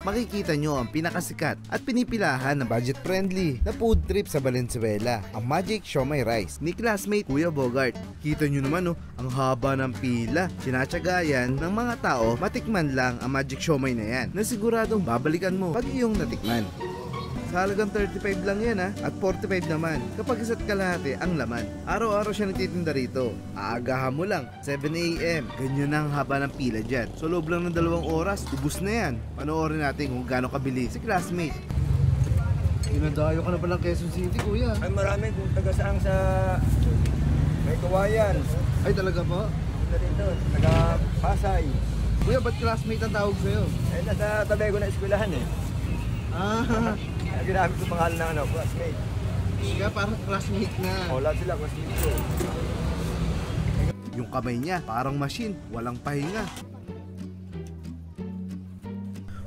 makikita nyo ang pinakasikat at pinipilahan na budget-friendly na food trip sa Valenzuela, ang Magic Siomai Rice ni classmate Kuya Bogart. Kita nyo naman ang haba ng pila. Sinatsyagayan ng mga tao matikman lang ang Magic Siomai na yan na siguradong babalikan mo pag iyong natikman. Sa halagang 35 lang yan at 45 naman kapag isa't kalahati ang laman. Araw-araw siya nagtitinda rito. Aagahan mo lang, 7 AM. Ganyan ang haba ng pila dyan. So loob lang ng 2 oras, ubus na yan. Panoorin natin kung gaano kabili si classmate. Dinadayo ka na palang Quezon City, kuya. Ay marami kung taga saan sa may kawayan. Ay talaga po? Dito, taga Pasay. Kuya, ba't classmate ang tawag sa'yo? Eh nasa tabi ko na eskwelahan Ginamit ko pangalan ng classmate. Kaya parang classmate na. Lahat sila classmate ko. Yung kamay niya parang machine, walang pahinga.